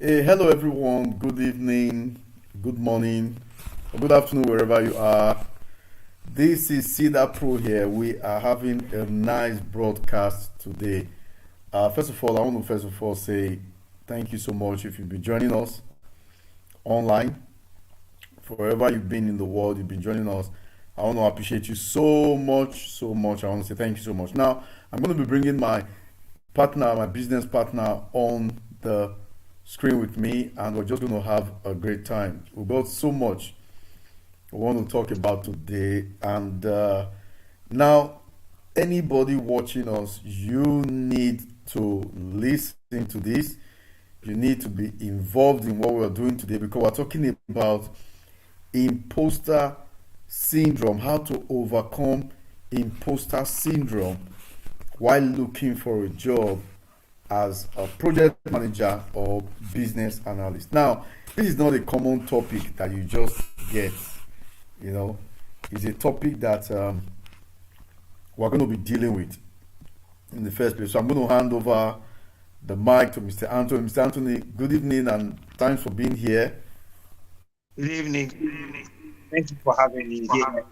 Hey, hello everyone. Good evening, good morning, or good afternoon, wherever you are. This is Cedar Pro here. We are having a nice broadcast today. First of all, I want to say thank you so much if you've been joining us online. Wherever you've been in the world, you've been joining us. I want to appreciate you so much, so much. I want to say thank you so much. Now, I'm going to be bringing my partner, my business partner, on the screen with me, and we're just going to have a great time. We've got so much we want to talk about today, and now anybody watching us, you need to listen to this. You need to be involved in what we're doing today because we're talking about imposter syndrome, how to overcome imposter syndrome while looking for a job as a project manager or business analyst. Now, this is not a common topic that you just get, you know, it's a topic that we're going to be dealing with in the first place. So I'm going to hand over the mic to Mr. Anthony. Mr. Anthony, good evening and thanks for being here. Good evening. Good evening. Thank you for having me here.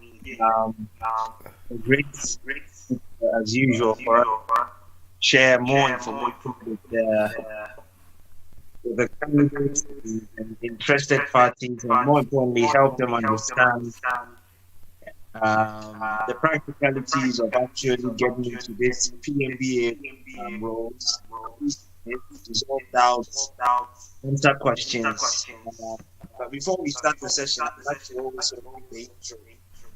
Great, as usual, for us to share more information with the candidates and interested parties, and more importantly, help them understand the practicalities of actually getting into this PMBA roles, resolve doubts, answer questions. But before we start the session, I'd like to always sort of the intro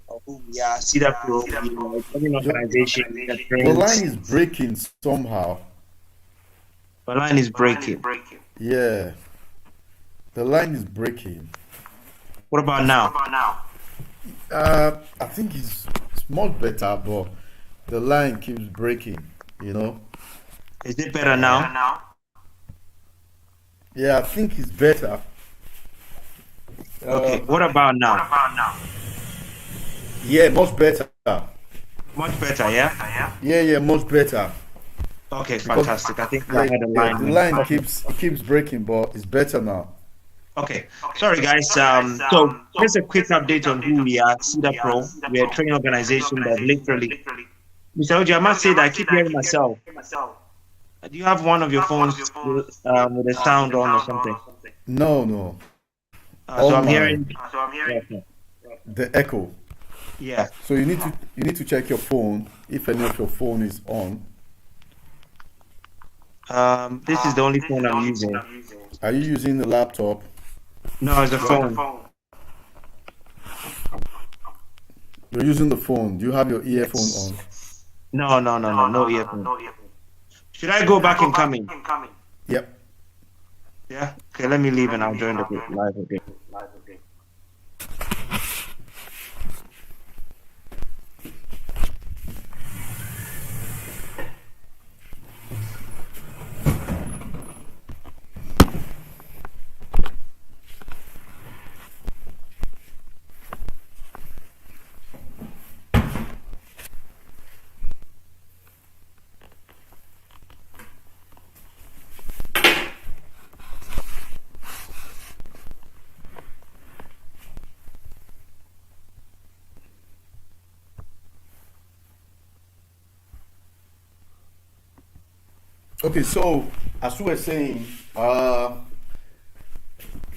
of who we are. Cedar Pro, an organization that The trains. line is breaking somehow. The line is breaking. Yeah, the line is breaking. What about now? I think it's much better, but the line keeps breaking, you know. Is it better now? Yeah, I think it's better. Okay. What about now? Yeah, much better. Much better, yeah? Yeah, much better. Okay, Because fantastic. I think I had a the line. line keeps breaking, but it's better now. Okay. Sorry, guys. So just a quick update on who we are. Cedar Pro. We're a training organization that literally. Mr. Oji, I must say that I keep hearing myself. Do you have one of your phones with the sound on or something? No, So all I'm mine. hearing. Okay. The echo. Yeah. So you need to check your phone if any of your phone is on. This is the only phone I'm using. Are you using the laptop? No, it's a phone. You're using the phone. Do you have your earphone on? No earphone. Should I go back and come in? Yep. Yeah. Okay, let me leave and I'll join the group live again. Okay, so as we were saying, we're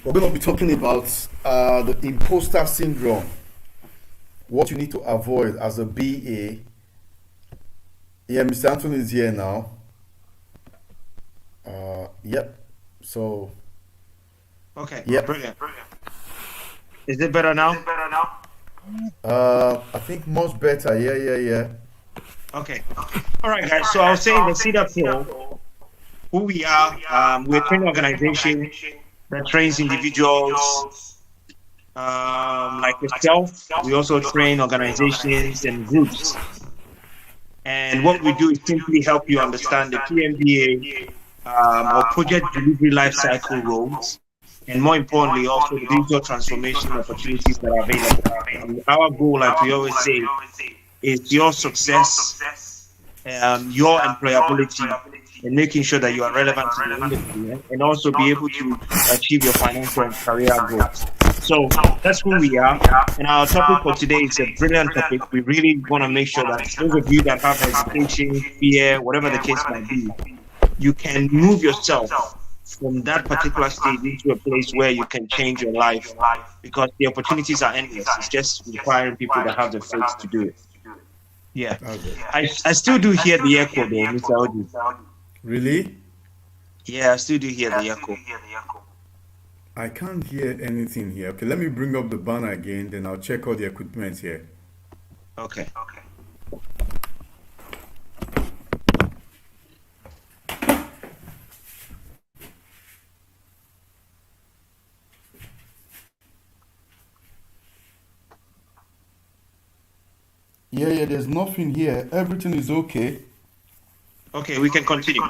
going to be talking about the imposter syndrome. What you need to avoid as a BA. Yeah, Mr. Anthony is here now. Yep. So, Okay, yep. brilliant. Is it better now? I think much better. Yeah. Okay. All right, guys. So I was saying the Cedar Pro, who we are, we're a training organization that trains individuals like yourself. We also train organizations and groups. And what we do is simply help you understand the PMBA or project delivery lifecycle roles, and more importantly, also the digital transformation opportunities that are available. And our goal, like we always say, is your success, your employability, and making sure that you are relevant to the industry, and also be able to achieve your financial and career goals. So that's who we are. And our topic for today is a brilliant topic. We really want to make sure that those of you that have hesitation, fear, whatever the case might be, you can move yourself from that particular stage into a place where you can change your life, because the opportunities are endless. It's just requiring people that have the faith to do it. Yeah. Okay. I still do hear the echo though, Mr. Oji. Really? Yeah, I still do hear the echo. I can't hear anything here. Okay, let me bring up the banner again, then I'll check all the equipment here. Okay. Yeah, there's nothing here. Everything is okay. Okay, we can continue.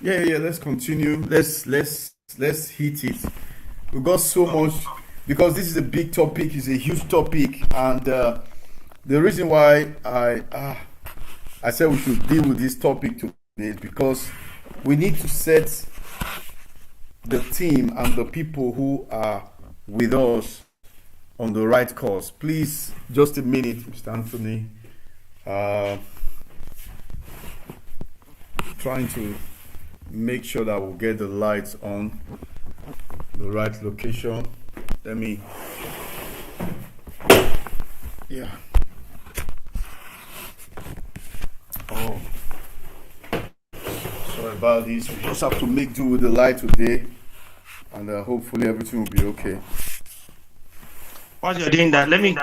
Yeah, let's continue. Let's hit it. We got so much because this is a big topic, it's a huge topic, and the reason why I said we should deal with this topic today is because we need to set the team and the people who are with us on the right course. Please, just a minute, Mr. Anthony. Trying to make sure that we'll get the lights on the right location. Let me, yeah. Oh, sorry about this. We just have to make do with the light today, and hopefully everything will be okay. While you're doing that, let me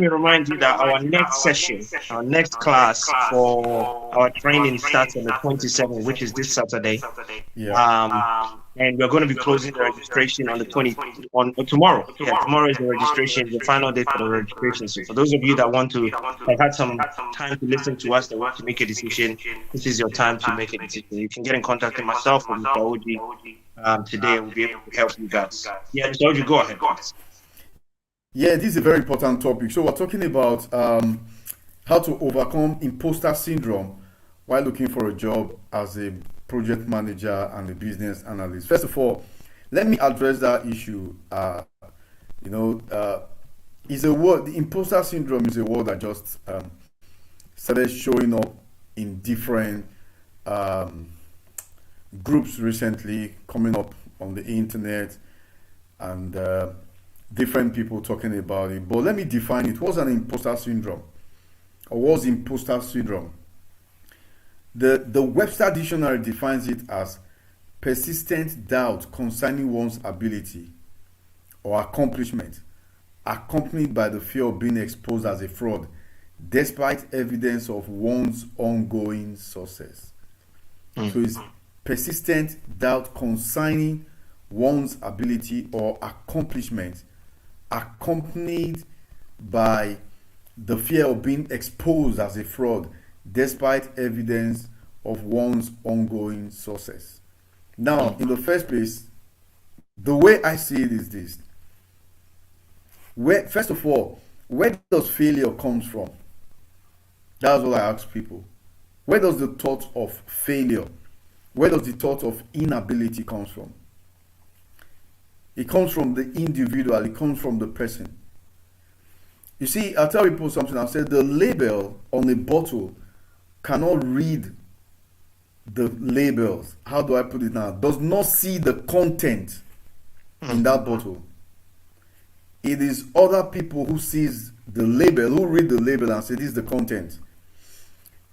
remind you that our next session, our next class for our training starts on the 27th, which is this Saturday. Yeah. And we're going to be closing the registration on the tomorrow. Yeah, tomorrow is the registration, the final date for the registration. So for those of you that want to have had some time to listen to us, that want to make a decision, this is your time to make a decision. You can get in contact with myself or Mr. Oji today, and we'll be able to help you guys. Yeah, Mr. Oji, go ahead. Yeah, this is a very important topic. So we're talking about how to overcome imposter syndrome while looking for a job as a project manager and a business analyst. First of all, let me address that issue. Is a word. The imposter syndrome is a word that just started showing up in different groups recently, coming up on the internet, and different people talking about it. But let me define it. What's an imposter syndrome? Or what's imposter syndrome? The Webster Dictionary defines it as persistent doubt concerning one's ability or accomplishment, accompanied by the fear of being exposed as a fraud, despite evidence of one's ongoing success. So it's persistent doubt concerning one's ability or accomplishment, accompanied by the fear of being exposed as a fraud, despite evidence of one's ongoing success. Now, in the first place, the way I see it is this. First of all, where does failure come from? That's what I ask people. Where does the thought of failure, where does the thought of inability comes from? It comes from the individual, it comes from the person. You see, I'll tell people something. I'll say the label on a bottle cannot read the labels. How do I put it now? Does not see the content in that bottle. It is other people who sees the label, who read the label and say this is the content.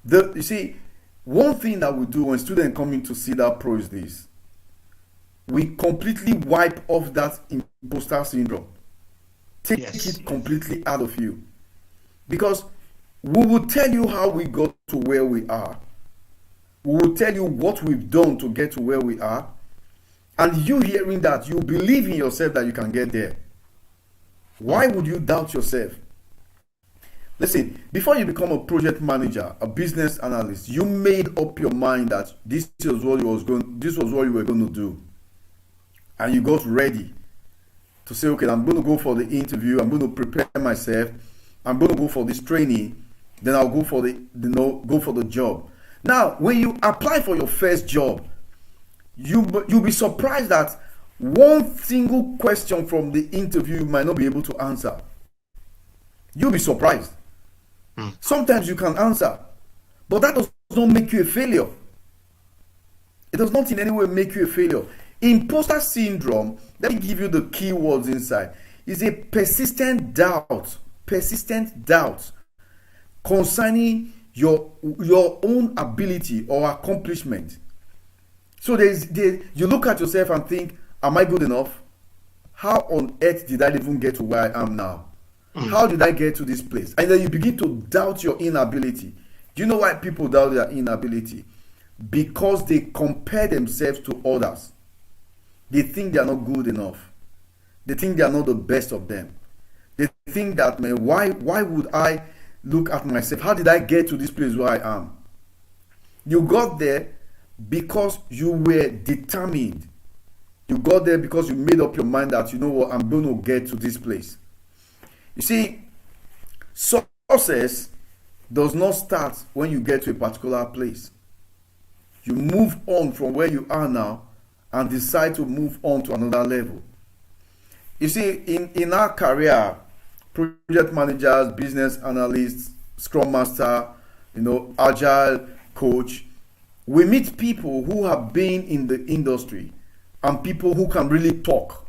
You see, one thing that we do when students come in to see that pro is this. We completely wipe off that imposter syndrome. Take it completely out of you. Because we will tell you how we got to where we are. We will tell you what we've done to get to where we are. And you hearing that, you believe in yourself that you can get there. Why would you doubt yourself? Listen, before you become a project manager, a business analyst, you made up your mind that this was what you were going to do. And you got ready to say, okay, I'm going to go for the interview, I'm going to prepare myself, I'm going to go for this training, then I'll go for the job. Now, when you apply for your first job, you'll be surprised that one single question from the interview you might not be able to answer. You'll be surprised. Sometimes you can answer, but that does not make you a failure. It does not in any way make you a failure. Imposter syndrome, let me give you the key words inside, is a persistent doubt concerning your own ability or accomplishment. So you look at yourself and think, am I good enough? How on earth did I even get to where I am now? How did I get to this place? And then you begin to doubt your inability. Do you know why people doubt their inability? Because they compare themselves to others. They think they are not good enough. They think they are not the best of them. They think that, man, why would I look at myself? How did I get to this place where I am? You got there because you were determined. You got there because you made up your mind that, you know what, I'm going to get to this place. You see, success does not start when you get to a particular place. You move on from where you are now and decide to move on to another level. You see, in our career, project managers, business analysts, scrum master, agile coach, we meet people who have been in the industry and people who can really talk.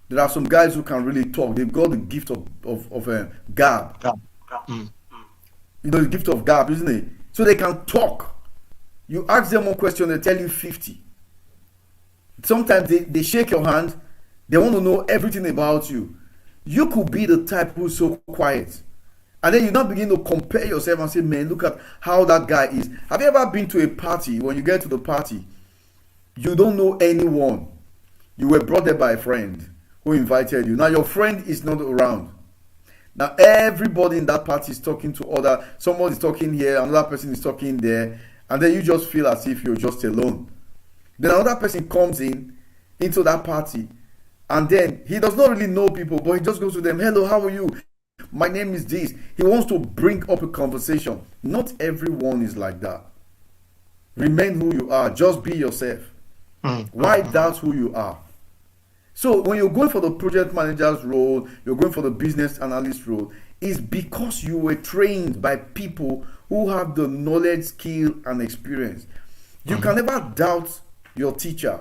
There are some guys who can really talk. They've got the gift of gab. The gift of gab, isn't it? So they can talk. You ask them one question, they tell you 50. Sometimes they shake your hand. They want to know everything about you. You could be the type who's so quiet. And then you now begin to compare yourself and say, man, look at how that guy is. Have you ever been to a party? When you get to the party, you don't know anyone. You were brought there by a friend who invited you. Now your friend is not around. Now everybody in that party is talking to somebody's talking here, another person is talking there, and then you just feel as if you're just alone. Then another person comes into that party, and then he does not really know people, but he just goes to them, hello, how are you? My name is this. He wants to bring up a conversation. Not everyone is like that. Remain who you are. Just be yourself. Why doubt who you are? So when you're going for the project manager's role, you're going for the business analyst role, it's because you were trained by people who have the knowledge, skill, and experience. You can never doubt your teacher.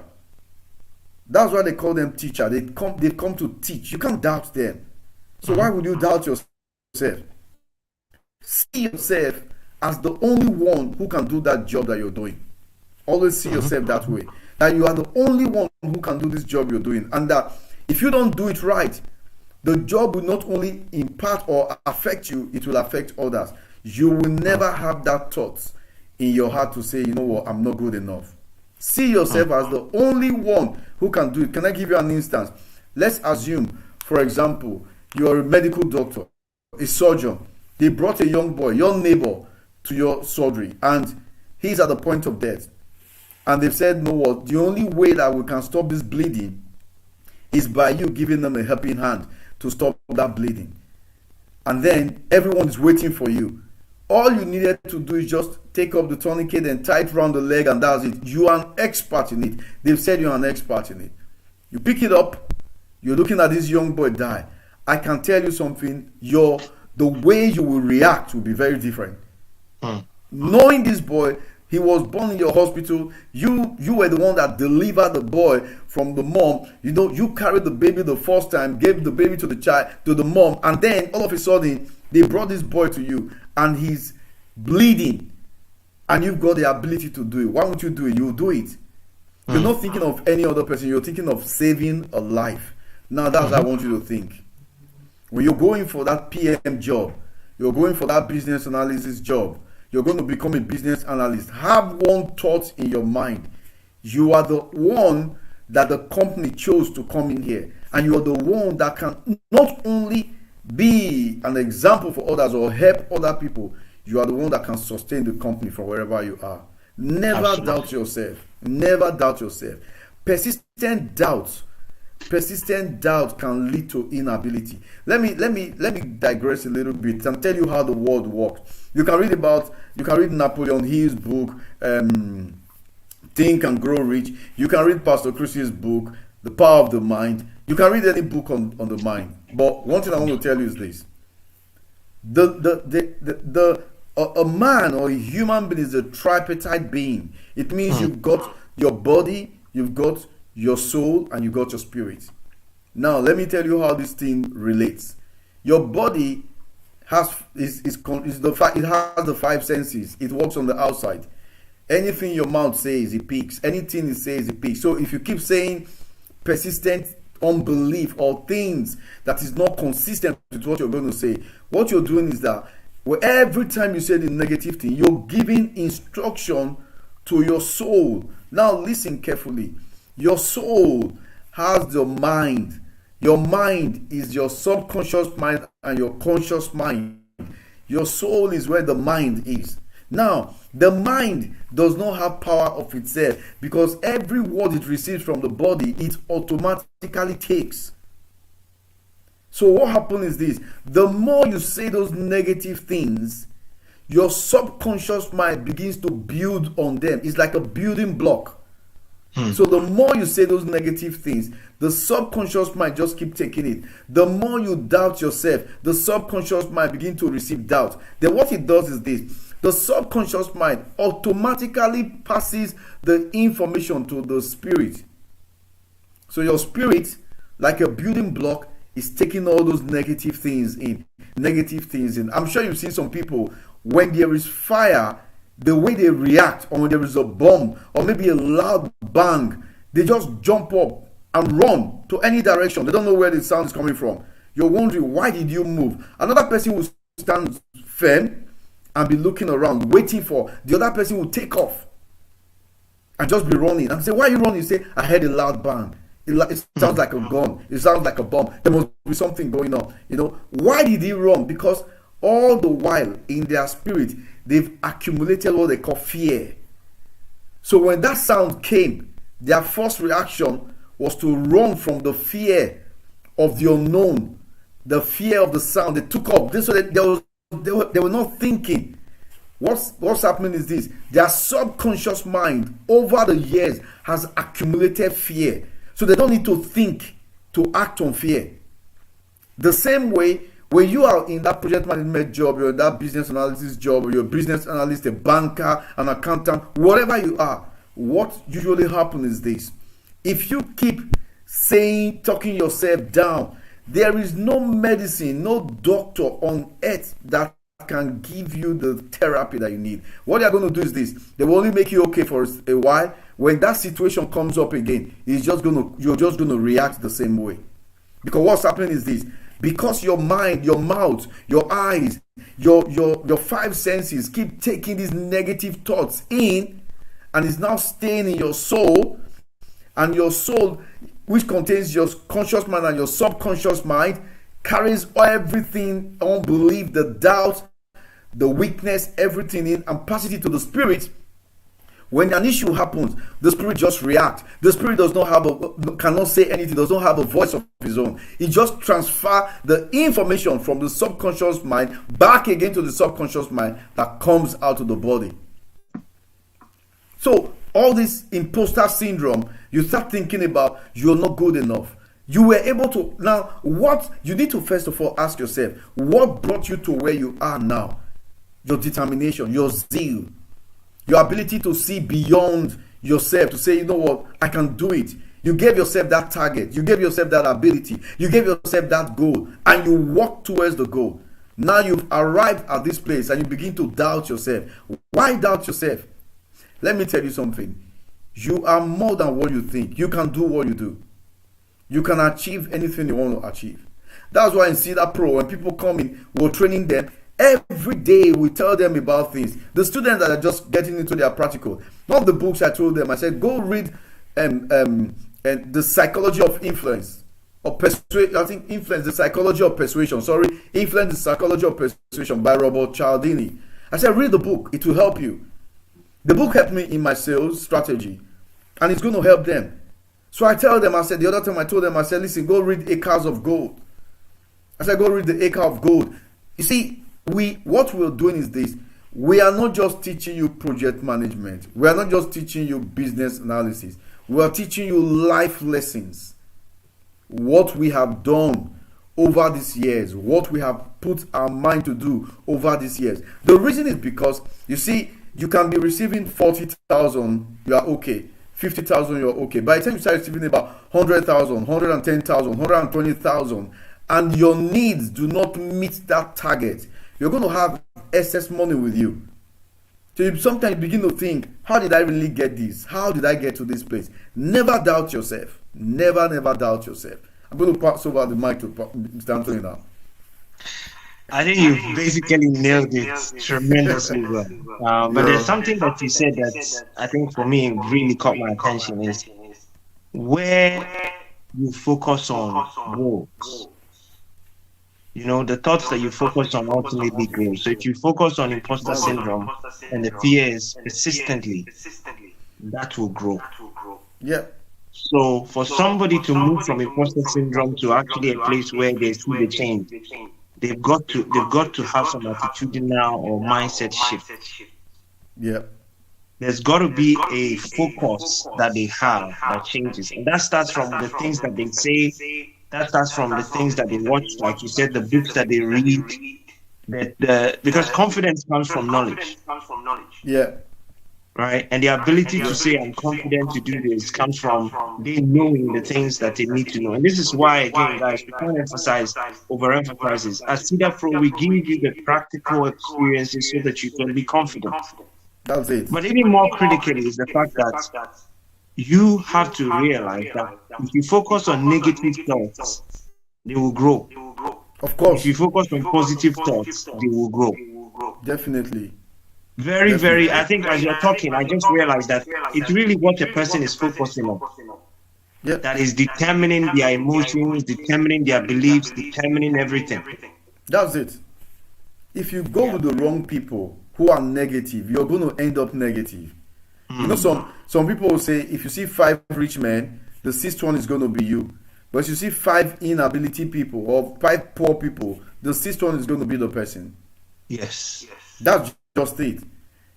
That's why they call them teacher. They come to teach. You can't doubt them. So why would you doubt yourself? See yourself as the only one who can do that job that you're doing. Always see yourself that way. That you are the only one who can do this job you're doing. And that if you don't do it right, the job will not only impact or affect you, it will affect others. You will never have that thought in your heart to say, you know what, I'm not good enough. See yourself as the only one who can do it. Can I give you an instance? Let's assume, for example, you're a medical doctor, a surgeon. They brought a young boy, your neighbor, to your surgery, and he's at the point of death. And they've said, no, what? The only way that we can stop this bleeding is by you giving them a helping hand to stop that bleeding. And then everyone is waiting for you. All you needed to do is just take up the tourniquet and tie it around the leg, and that's it. You are an expert in it. They've said you're an expert in it. You pick it up, you're looking at this young boy die. I can tell you something, the way you will react will be very different. Knowing this boy, he was born in your hospital, you were the one that delivered the boy from the mom. You carried the baby the first time, gave the baby to the mom, and then all of a sudden they brought this boy to you and he's bleeding, and you've got the ability to do it. Why won't you do it? You'll do it. You're not thinking of any other person, you're thinking of saving a life. Now that's how I want you to think. When you're going for that PM job, you're going for that business analysis job, you're going to become a business analyst, have one thought in your mind. You are the one that the company chose to come in here, and you are the one that can not only be an example for others or help other people, you are the one that can sustain the company from wherever you are. Never doubt yourself. Never doubt yourself. Persistent doubt persistent doubt can lead to inability. Let me digress a little bit and tell you how the world works. You can read Napoleon Hill's book, Think and Grow Rich. You can read Pastor Chris's book, The Power of the Mind. You can read any book on the mind. But one thing I want to tell you is this: a man or a human being is a tripartite being. It means you've got your body, you've got your soul, and you've got your spirit. Now, let me tell you how this thing relates. Your body has the five senses. It works on the outside. Anything your mouth says, it picks. Anything it says, it picks. So if you keep saying persistent unbelief or things that is not consistent with what you're going to say, what you're doing is that every time you say the negative thing, you're giving instruction to your soul. Now listen carefully. Your soul has the mind. Your mind is your subconscious mind and your conscious mind. Your soul is where the mind is. Now, the mind does not have power of itself, because every word it receives from the body, it automatically takes. So what happens is this: the more you say those negative things, your subconscious mind begins to build on them. It's like a building block. So the more you say those negative things, the subconscious mind just keep taking it. The more you doubt yourself, the subconscious mind begin to receive doubt. Then what it does is this: the subconscious mind automatically passes the information to the spirit. So your spirit, like a building block, is taking all those negative things in. I'm sure you've seen some people, when there is fire, the way they react, or when there is a bomb or maybe a loud bang, they just jump up and run to any direction. They don't know where the sound is coming from. You're wondering, why did you move? Another person will stand firm and be looking around, waiting for the other person will take off and just be running and say, why are you running? You say, I heard a loud bang. It sounds like a gun. It sounds like a bomb. There must be something going on. Why did he run? Because all the while in their spirit, they've accumulated what they call fear. So when that sound came, their first reaction was to run from the fear of the unknown, the fear of the sound. They took off. They were not thinking. What's happening is this: their subconscious mind over the years has accumulated fear. So they don't need to think to act on fear. The same way, when you are in that project management job, you're in that business analysis job, or you're a business analyst, a banker, an accountant, whatever you are, what usually happens is this: if you keep talking yourself down, there is no medicine, no doctor on earth that can give you the therapy that you need. What they're going to do is this: they will only make you okay for a while. When that situation comes up again, you're just going to react the same way. Because what's happening is this: because your mind, your mouth, your eyes, your five senses keep taking these negative thoughts in, and it's now staying in your soul, and your soul, which contains your conscious mind and your subconscious mind, carries everything, unbelief, the doubt, the weakness, everything in, and passes it to the spirit. When an issue happens, the spirit just reacts. The spirit cannot say anything, does not have a voice of his own. It just transfers the information from the subconscious mind back again to the subconscious mind that comes out of the body. So all this imposter syndrome, you start thinking about you're not good enough. You were able to, now what you need to first of all ask yourself, what brought you to where you are now? Your determination, your zeal, your ability to see beyond yourself, to say, you know what, I can do it. You gave yourself that target, you gave yourself that ability, you gave yourself that goal, and you walk towards the goal. Now you've arrived at this place and you begin to doubt yourself. Why doubt yourself? Let me tell you something. You are more than what you think. You can do what you do. You can achieve anything you want to achieve. That's why in Cedar Pro, when people come in, we're training them. Every day we tell them about things. The students that are just getting into their practical, one of the books I told them, I said, go read The Psychology of Influence, or Persuasion. I think Influence, The Psychology of Persuasion. Influence, The Psychology of Persuasion by Robert Cialdini. I said, read the book. It will help you. The book helped me in my sales strategy, and it's going to help them. So I tell them, I said, the other time I told them, I said, listen, go read Acres of Gold. I said, go read the Acre of Gold. You see, what we're doing is this. We are not just teaching you project management. We are not just teaching you business analysis. We are teaching you life lessons. What we have done over these years, what we have put our mind to do over these years. The reason is because, you see, you can be receiving 40,000, you are okay. 50,000, you're okay. By the time you start receiving about 100,000, 110,000, 120,000, and your needs do not meet that target, you're going to have excess money with you. So you sometimes begin to think, how did I really get this? How did I get to this place? Never doubt yourself. Never doubt yourself. I'm going to pass over the mic to Mr. Anthony now. I think you basically nailed it tremendously well. But there's something that you said that I think for me really caught my attention is where you focus on goals. You know, the thoughts that you focus on ultimately grow. So if you focus on imposter syndrome and the fears persistently, that will grow. Yeah. So for somebody to move from imposter syndrome to actually a place where they see the change, they've got to have some attitudinal or mindset shift. Yeah. There's got to be a focus that they have that changes, and that starts from the things that they say. That starts from the things that they watch, like you said, the books that they read. Because confidence comes from knowledge. Yeah. Right, and the ability to say I'm confident to do this comes from they knowing the things that they need to know. And this is why, again, guys, we can't overemphasize this. As Cedar Pro, we give you the practical experiences so that you can be confident. That's it. But even more critically is the fact that you have to realize that if you focus on negative thoughts, they will grow. Of course. If you focus on positive thoughts, they will grow. Definitely. Very, I think as you're talking, I just realized that it's really what a person is focusing on. Yeah. That is determining their emotions, determining their beliefs, determining everything. That's it. If you go with the wrong people who are negative, you're going to end up negative. You know, some people will say, if you see 5 rich men, the 6th one is going to be you. But if you see 5 inability people or 5 poor people, the 6th one is going to be the person. Yes. That's just it.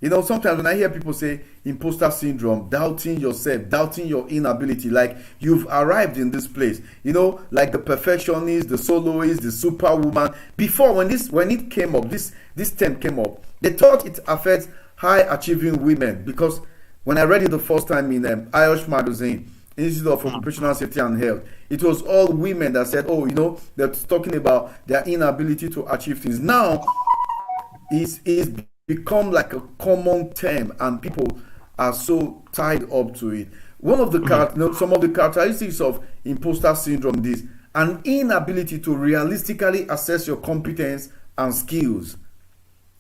You know, sometimes when I hear people say imposter syndrome, doubting yourself, doubting your inability, like you've arrived in this place, you know, like the perfectionist, the soloist, the superwoman. Before, when it came up, this term came up, they thought it affects high achieving women, because when I read it the first time in Irish magazine, Institute of Occupational Safety and Health, it was all women that said, oh, you know, they're talking about their inability to achieve things. Now, it's become like a common term, and people are so tied up to it. One of the some of the characteristics of imposter syndrome is an inability to realistically assess your competence and skills.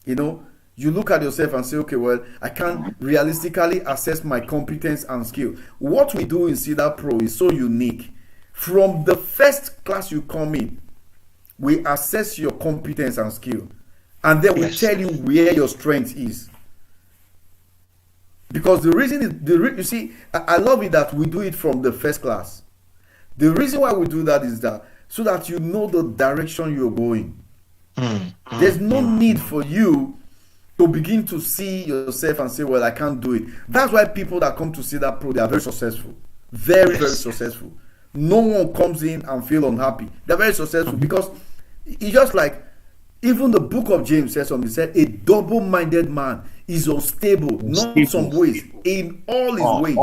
You know, you look at yourself and say, okay, well, I can't realistically assess my competence and skill. What we do in Cedar Pro is so unique. From the first class you come in, we assess your competence and skill. And then we tell you where your strength is. Because the reason is, you see, I love it that we do it from the first class. The reason why we do that is that so that you know the direction you're going. There's no need for you to begin to see yourself and say, well, I can't do it. That's why people that come to Cedar Pro, they are very successful. Very successful. No one comes in and feel unhappy. They're very successful because it's just like, even the book of James says something. It said, a double-minded man is unstable, not in some ways, in all his ways.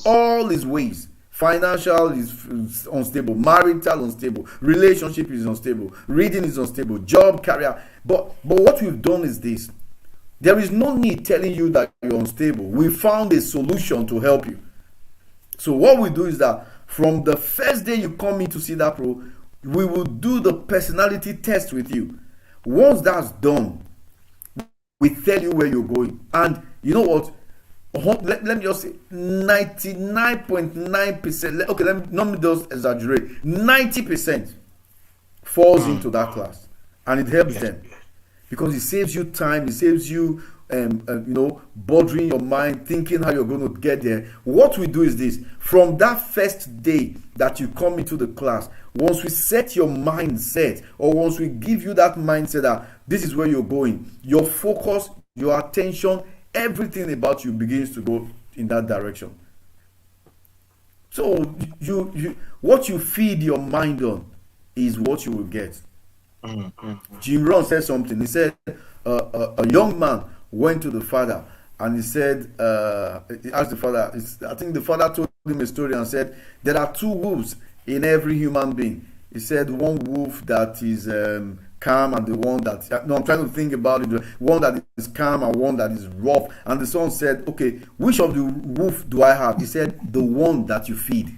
All his ways. Financial is unstable, marital unstable, relationship is unstable, reading is unstable, job, career. But what we've done is this. There is no need telling you that you're unstable. We found a solution to help you. So what we do is that from the first day you come into Cedar Pro, we will do the personality test with you. Once that's done, we tell you where you're going. And you know what? Let me just say 99.9%. Okay, let me just exaggerate. 90% falls into that class. And it helps them. Because it saves you time, it saves you bothering your mind, thinking how you're going to get there. What we do is this: from that first day that you come into the class, once we set your mindset, or once we give you that mindset that this is where you're going, your focus, your attention, everything about you begins to go in that direction. So you what you feed your mind on is what you will get. Jim Rohn said something. He said a young man went to the father and he said, he asked the father, I think the father told him a story and said, there are two wolves in every human being. He said one wolf that is calm and the one that, no, I'm trying to think about it, one that is calm and one that is rough. And the son said, okay, which of the wolf do I have? He said, the one that you feed.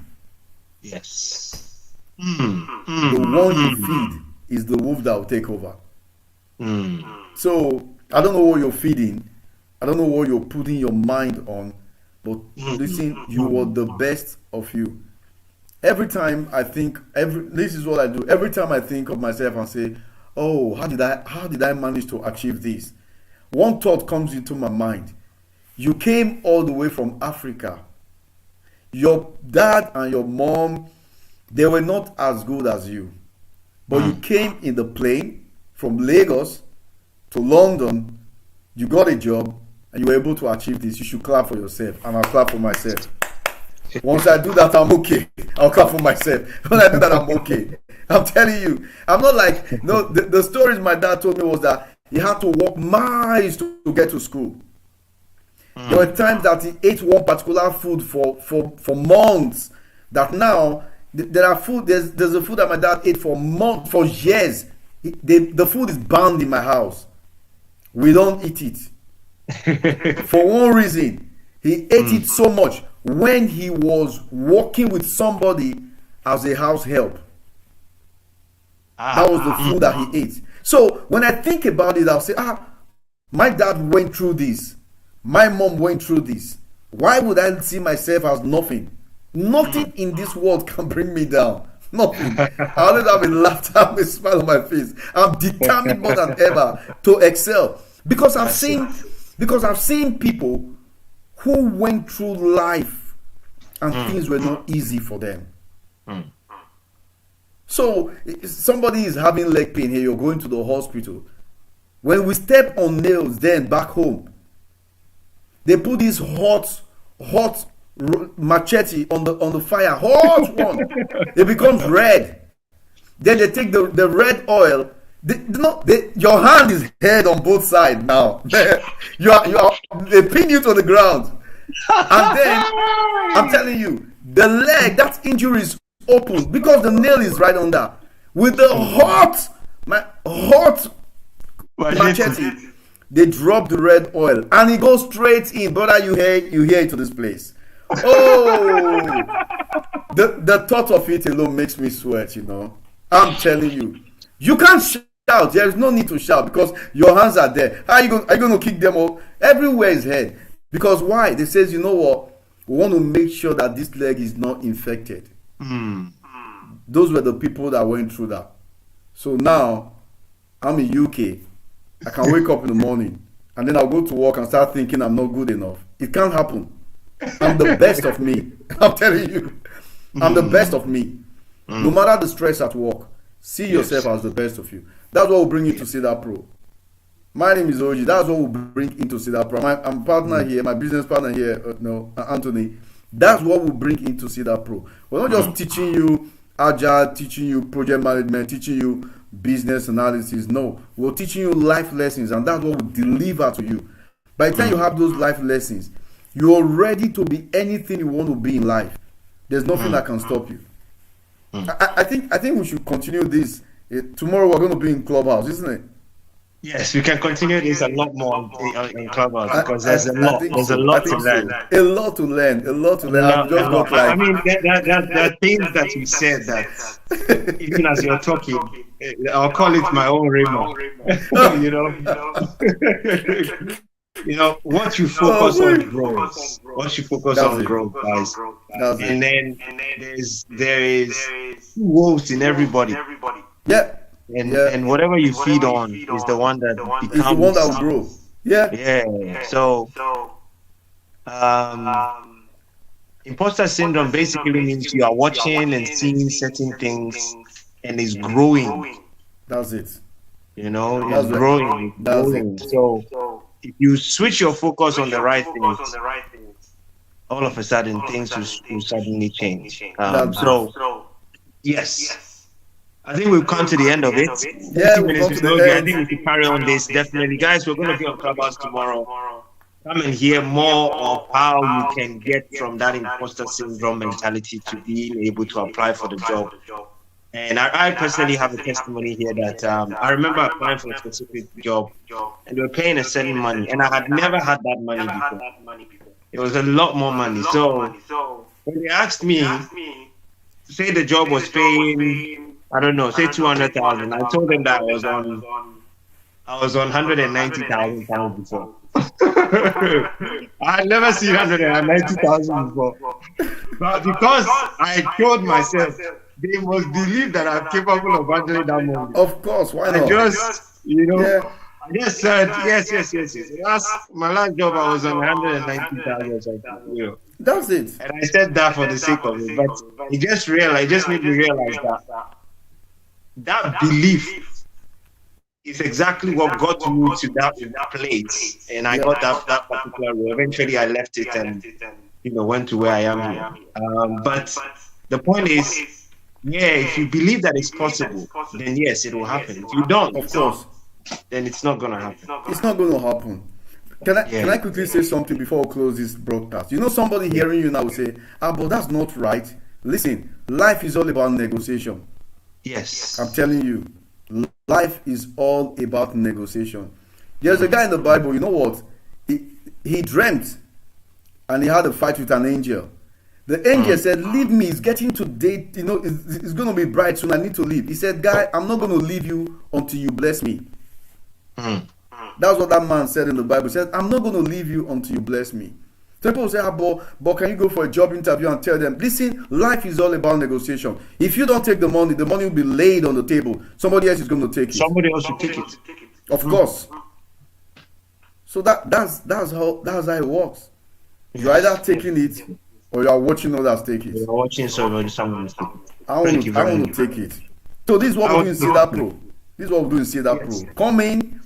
Yes. The one you feed is the wolf that will take over. So I don't know what you're feeding, I don't know what you're putting your mind on, but listen, you are the best of you. Every time I think, this is what I do. Every time I think of myself and say, oh, how did I manage to achieve this? One thought comes into my mind. You came all the way from Africa. Your dad and your mom, they were not as good as you. But you came in the plane from Lagos to London, you got a job, and you were able to achieve this. You should clap for yourself, and I'll clap for myself. Once I do that, I'm okay. I'll clap for myself. When I do that, I'm okay. I'm telling you, I'm not like, no, the stories my dad told me was that he had to walk miles to get to school. There were times that he ate one particular food for months, that now there's a food that my dad ate for months, for years. The food is banned in my house. We don't eat it. For one reason, he ate it so much when he was working with somebody as a house help. That was the food that he ate. So when I think about it, I'll say, my dad went through this. My mom went through this. Why would I see myself as nothing? Nothing in this world can bring me down. Nothing. I always have a laughter and a smile on my face. I'm determined more than ever to excel. Because I've seen people who went through life and things were not easy for them. So if somebody is having leg pain here, you're going to the hospital. When we step on nails then back home, they put this hot machete on the fire, hot one. It becomes red. Then they take the red oil. Your hand is head on both sides now. They pin you to the ground, and then I'm telling you, the leg, that injury is open because the nail is right under. With the hot machete, they drop the red oil and it goes straight in. Brother, you hear it to this place. Oh, the thought of it alone makes me sweat. I'm telling you, you can't shout. There is no need to shout because your hands are there. Are you going to kick them off? Everywhere is head. Because why? They says, you know what? We want to make sure that this leg is not infected. Those were the people that went through that. So now I'm in UK. I can wake up in the morning and then I'll go to work and start thinking I'm not good enough. It can't happen. I'm the best of me. I'm telling you. I'm the best of me. No matter the stress at work, see yourself as the best of you. That's what will bring you to Cedar Pro. My name is Oji. That's what will bring into Cedar Pro. I'm partner here, my business partner here, Anthony. That's what will bring into Cedar Pro. We're not just teaching you agile, teaching you project management, teaching you business analysis. No, we're teaching you life lessons, and that's what we'll deliver to you. By the time you have those life lessons, you're ready to be anything you want to be in life. There's nothing that can stop you. I think we should continue this. Tomorrow we're going to be in Clubhouse, isn't it? Yes, we can continue this a lot more in Clubhouse because there's a lot to learn. A lot to learn. I mean, there are things that you said that even as you're talking, I'll call it my own Remo. What you focus on grows. What you focus on grows, guys. And then there is wolves in everybody. Yeah. And whatever you feed on is the one that becomes. It's the one that will grow. Yeah, Yeah. So, um, imposter syndrome basically means you are watching and seeing certain things and it's growing. that's it. It's That's right. growing, it's That's growing. it. So if you switch your focus on the right things, all of a sudden things will suddenly change. That's it. So yes, I think we've come to the end of it. Yeah, 30 we've minutes come to is the not good. I think we end. should carry on this. Definitely. Guys, we're going to be on Clubhouse tomorrow. Come and hear more of how you can get from that imposter syndrome mentality to being able to apply for the job. And I personally have a testimony here that I remember applying for a specific job and they were paying a certain money, and I had never had that money before. It was a lot more money. So when they asked me, say the job was paying, I don't know, say 200,000, I told them that I was on 190,000 pounds before. I had never seen 190,000 before. But because I told myself, they must believe that I'm capable of handling that money. Of course, why I not? just, Yeah, I just said, yes. My last job, I was on 190,000 or something. that's it. And I said that for the sake of it. But it just made me realize that belief is exactly what got me to that place. And I got that particular role. Eventually, I left it and went to where I am here. But the point is, if you believe that it's possible, then yes, it will happen. If you don't, Of course, then it's not gonna happen. it's not going to happen. Can I quickly say something before we close this broadcast? Somebody hearing you now will say, but that's not right. Listen, life is all about negotiation. Yes. I'm telling you, life is all about negotiation. There's a guy in the Bible, you know what? He dreamt and he had a fight with an angel. The angel said, leave me, it's getting to date, it's going to be bright soon, I need to leave. He said, guy, I'm not going to leave you until you bless me. That's what that man said in the Bible. He said, I'm not going to leave you until you bless me. So people say, but can you go for a job interview and tell them, listen, life is all about negotiation. If you don't take the money will be laid on the table. Somebody else is going to take it. Somebody else will take it. Of course. So that's how it works. You're either taking it or you are watching others take it. You're watching someone take it. I want to take it. So this is what we do in Cedar Pro. This is what we do in Cedar Pro. Come in.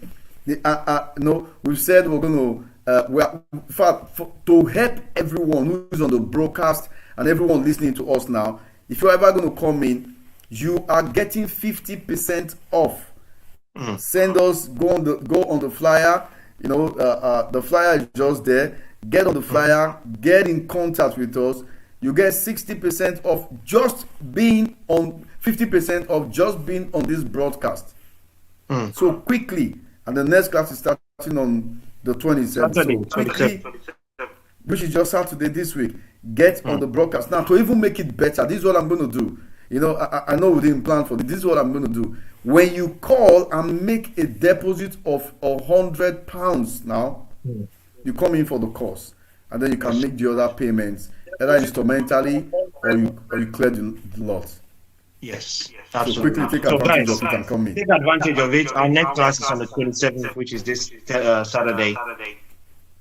We've said we're going to help everyone who's on the broadcast and everyone listening to us now. If you're ever going to come in, you are getting 50% off. Send us, go on the flyer. The flyer is just there. Get on the flyer, get in contact with us. You get 60% off just being on 50% off just being on this broadcast. So quickly, and the next class is starting on the 27th. So quickly, which is just Saturday this week. Get on the broadcast now. To even make it better, this is what I'm going to do. I know we didn't plan for this. This is what I'm going to do. When you call and make a deposit of £100 now, you come in for the course, and then you can make the other payments either instrumentally or you clear the lot. Yes, absolutely. So quickly take advantage of it and come in. Take advantage of it. Our next class is on the 27th, which is this Saturday.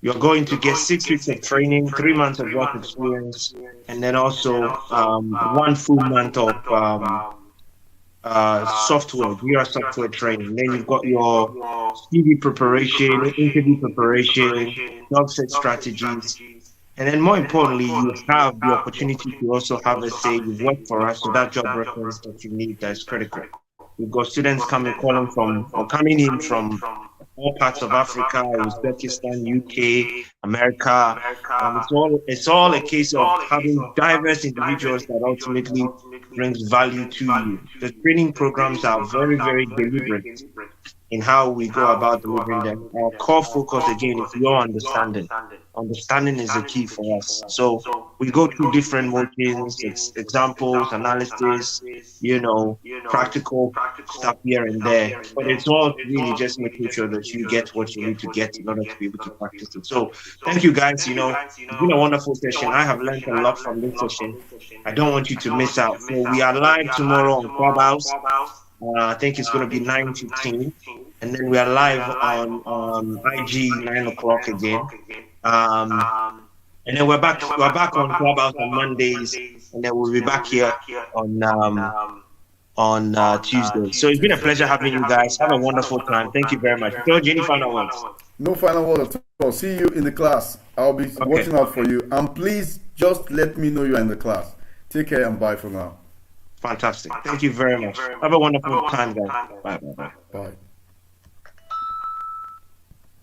You're going to get 6 weeks of training, 3 months of work experience, and then also 1 full month of software software training. Then you've got your CV preparation, interview preparation, job search strategies, and then more importantly, you have the opportunity to also have a say. You work for us, so that job reference that you need that is critical. We've got students coming in from all parts of Africa, Uzbekistan, UK, America. It's all a case of having diverse individuals that ultimately brings value to you. The training programs are very, very deliberate in how we go about delivering them. Our core focus, again, is your understanding. Understanding is the key for us. So we go through different motions, examples, analysis, practical stuff here and there. But it's all really just making sure that you get what you need to get in order to be able to practice it. So thank you guys. It's been a wonderful session. I have learned a lot from this session. I don't want you to miss out. So we are live tomorrow on Clubhouse. I think it's going to be 9:15. and then we are live on IG 9 o'clock again. And then we're back on Clubhouse on Mondays, and then we'll be back here on Tuesday. So it's been a pleasure having you guys. Have a wonderful time. Thank you very much. George, any final words? No final word at all. See you in the class. I'll be watching out for you. And please just let me know you're in the class. Take care and bye for now. Fantastic. Thank you very much. Have a wonderful time, guys. Bye. Bye.